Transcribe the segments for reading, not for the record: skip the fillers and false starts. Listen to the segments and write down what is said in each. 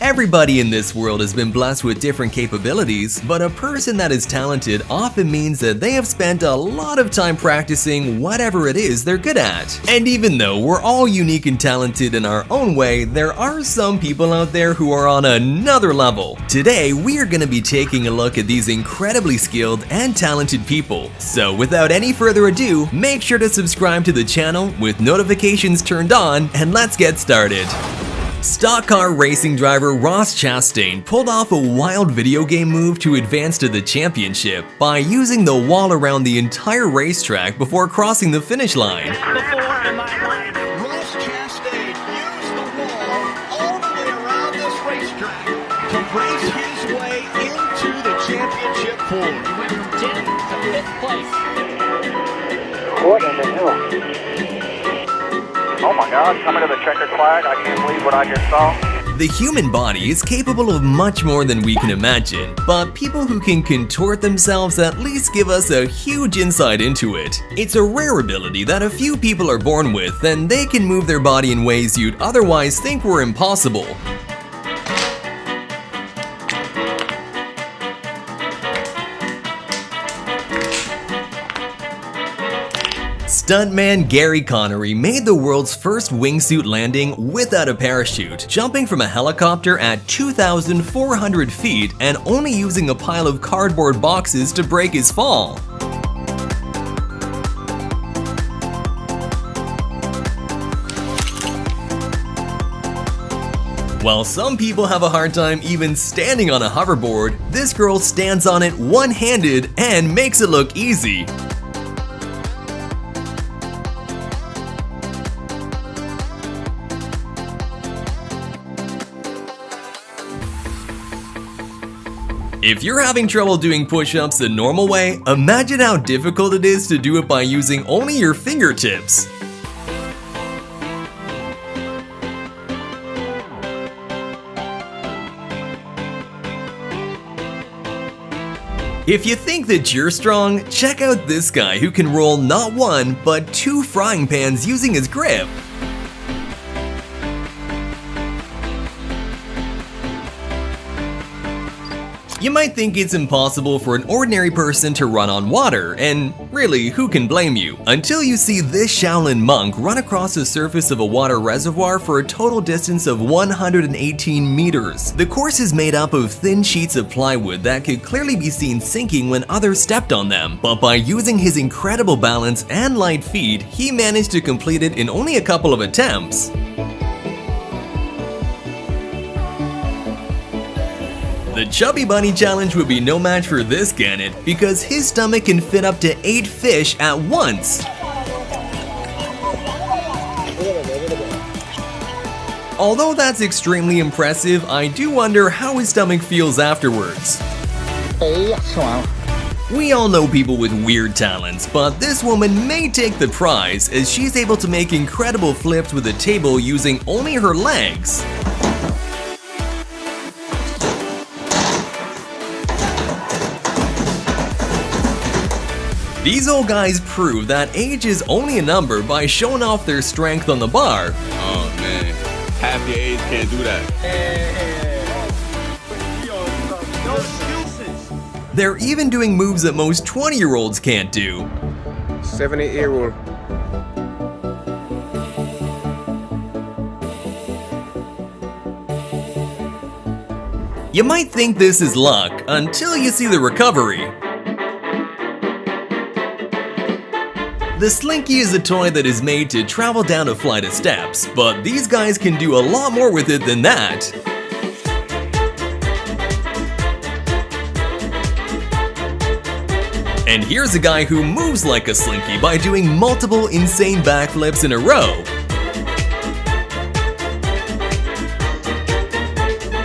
Everybody in this world has been blessed with different capabilities, but a person that is talented often means that they have spent a lot of time practicing whatever it is they're good at. And even though we're all unique and talented in our own way, there are some people out there who are on another level. Today, we are going to be taking a look at these incredibly skilled and talented people. So without any further ado, make sure to subscribe to the channel with notifications turned on, and let's get started. Stock car racing driver Ross Chastain pulled off a wild video game move to advance to the championship by using the wall around the entire racetrack before crossing the finish line. Ross Chastain used the wall all the way around this racetrack to race his way into the championship pool. He went from 10th to 5th place. What in the hell? Oh my God, coming to the checkered flag, I can't believe what I just saw. The human body is capable of much more than we can imagine, but people who can contort themselves at least give us a huge insight into it. It's a rare ability that a few people are born with, and they can move their body in ways you'd otherwise think were impossible. Stuntman Gary Connery made the world's first wingsuit landing without a parachute, jumping from a helicopter at 2,400 feet and only using a pile of cardboard boxes to break his fall. While some people have a hard time even standing on a hoverboard, this girl stands on it one-handed and makes it look easy. If you're having trouble doing push-ups the normal way, imagine how difficult it is to do it by using only your fingertips. If you think that you're strong, check out this guy who can roll not one, but 2 frying pans using his grip. You might think it's impossible for an ordinary person to run on water, and really, who can blame you? Until you see this Shaolin monk run across the surface of a water reservoir for a total distance of 118 meters. The course is made up of thin sheets of plywood that could clearly be seen sinking when others stepped on them, but by using his incredible balance and light feet, he managed to complete it in only a couple of attempts. The Chubby Bunny Challenge would be no match for this Gannet because his stomach can fit up to 8 fish at once. Although that's extremely impressive, I do wonder how his stomach feels afterwards. We all know people with weird talents, but this woman may take the prize as she's able to make incredible flips with a table using only her legs. These old guys prove that age is only a number by showing off their strength on the bar. Oh man, half your age can't do that. They're even doing moves that most 20-year-olds can't do. 78-year-old. You might think this is luck until you see the recovery. The Slinky is a toy that is made to travel down a flight of steps, but these guys can do a lot more with it than that. And here's a guy who moves like a Slinky by doing multiple insane backflips in a row.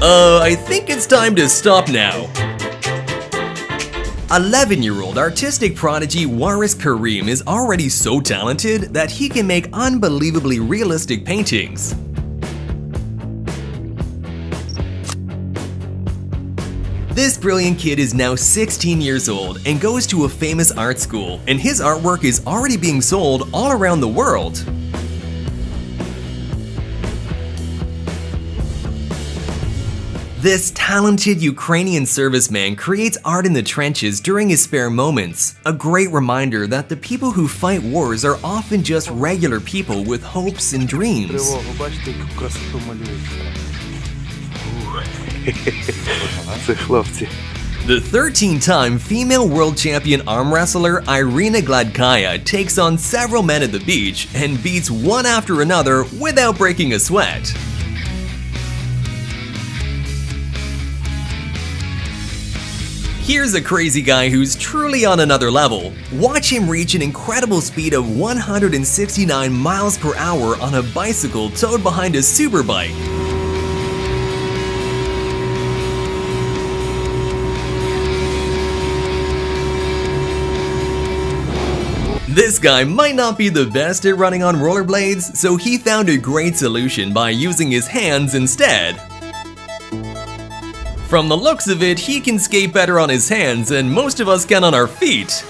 I think it's time to stop now. 11-year-old artistic prodigy Waris Karim is already so talented that he can make unbelievably realistic paintings. This brilliant kid is now 16 years old and goes to a famous art school, and his artwork is already being sold all around the world. This talented Ukrainian serviceman creates art in the trenches during his spare moments, a great reminder that the people who fight wars are often just regular people with hopes and dreams. Тривогу, бачите, яку красоту малюють. Це хлопці. The 13-time female world champion arm wrestler Irina Gladkaya takes on several men at the beach and beats one after another without breaking a sweat. Here's a crazy guy who's truly on another level. Watch him reach an incredible speed of 169 miles per hour on a bicycle towed behind a superbike. This guy might not be the best at running on rollerblades, so he found a great solution by using his hands instead. From the looks of it, he can skate better on his hands than most of us can on our feet.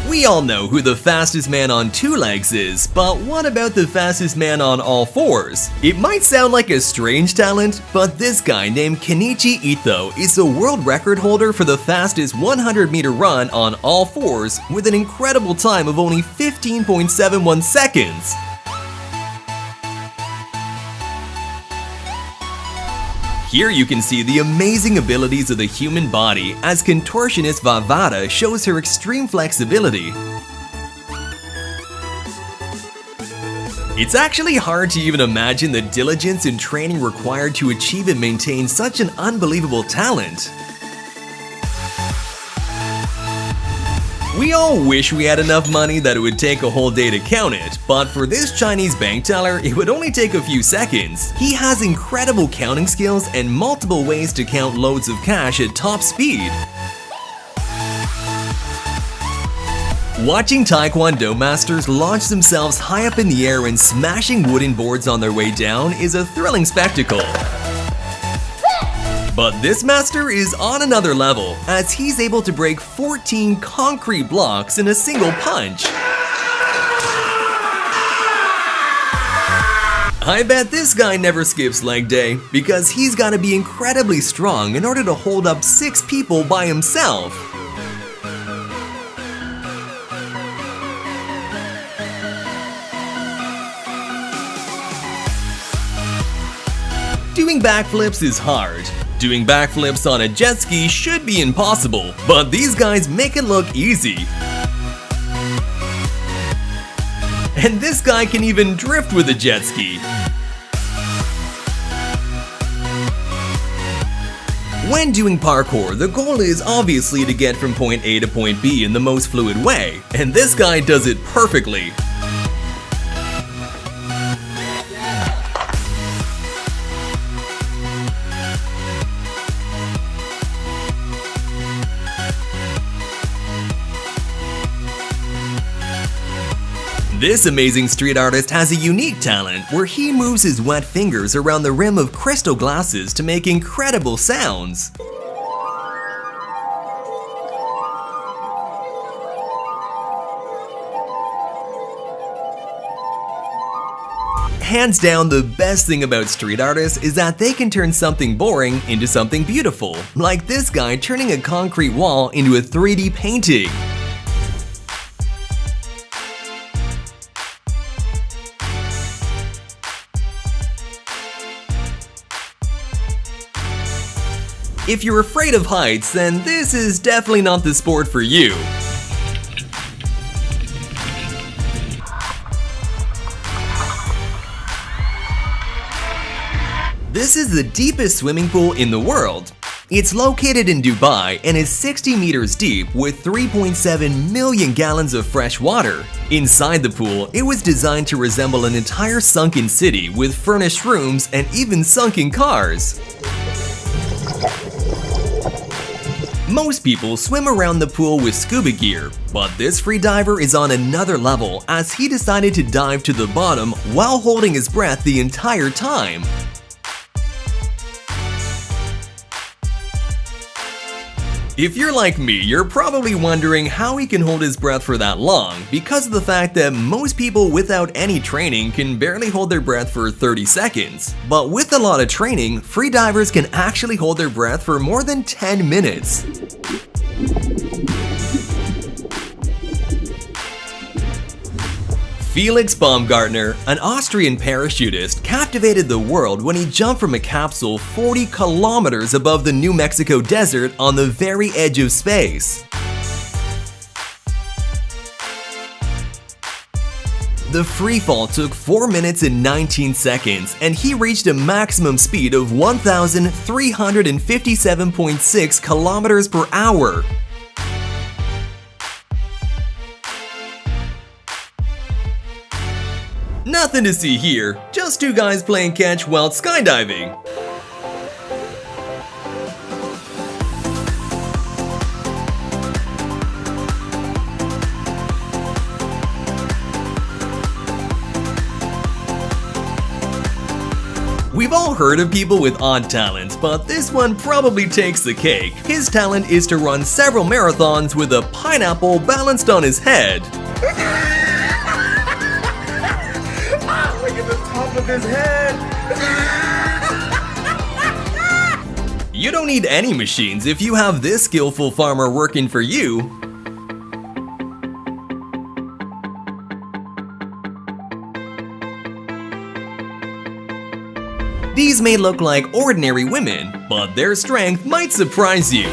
We all know who the fastest man on two legs is, but what about the fastest man on all fours? It might sound like a strange talent, but this guy named Kenichi Ito is the world record holder for the fastest 100-meter run on all fours with an incredible time of only 15.71 seconds. Here you can see the amazing abilities of the human body as contortionist Varvara shows her extreme flexibility. It's actually hard to even imagine the diligence and training required to achieve and maintain such an unbelievable talent. We all wish we had enough money that it would take a whole day to count it, but for this Chinese bank teller, it would only take a few seconds. He has incredible counting skills and multiple ways to count loads of cash at top speed. Watching Taekwondo masters launch themselves high up in the air and smashing wooden boards on their way down is a thrilling spectacle. But this master is on another level, as he's able to break 14 concrete blocks in a single punch. I bet this guy never skips leg day, because he's gotta be incredibly strong in order to hold up 6 people by himself. Doing backflips is hard. Doing backflips on a jet ski should be impossible, but these guys make it look easy. And this guy can even drift with a jet ski. When doing parkour, the goal is obviously to get from point A to point B in the most fluid way, and this guy does it perfectly. This amazing street artist has a unique talent where he moves his wet fingers around the rim of crystal glasses to make incredible sounds. Hands down, the best thing about street artists is that they can turn something boring into something beautiful, like this guy turning a concrete wall into a 3D painting. If you're afraid of heights, then this is definitely not the sport for you. This is the deepest swimming pool in the world. It's located in Dubai and is 60 meters deep with 3.7 million gallons of fresh water. Inside the pool, it was designed to resemble an entire sunken city with furnished rooms and even sunken cars. Most people swim around the pool with scuba gear, but this freediver is on another level as he decided to dive to the bottom while holding his breath the entire time. If you're like me, you're probably wondering how he can hold his breath for that long because of the fact that most people without any training can barely hold their breath for 30 seconds. But with a lot of training, freedivers can actually hold their breath for more than 10 minutes. Felix Baumgartner, an Austrian parachutist, captivated the world when he jumped from a capsule 40 kilometers above the New Mexico desert on the very edge of space. The freefall took 4 minutes and 19 seconds, and he reached a maximum speed of 1,357.6 kilometers per hour. Nothing to see here, just two guys playing catch while skydiving. We've all heard of people with odd talents, but this one probably takes the cake. His talent is to run several marathons with a pineapple balanced on his head. Look at the top of his head. You don't need any machines if you have this skillful farmer working for you. These may look like ordinary women, but their strength might surprise you.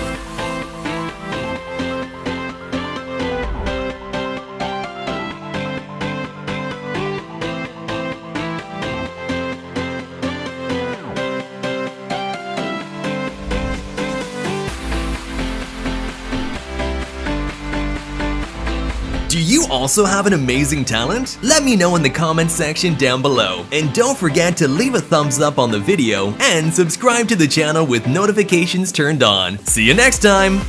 Do you also have an amazing talent? Let me know in the comments section down below. And don't forget to leave a thumbs up on the video and subscribe to the channel with notifications turned on. See you next time!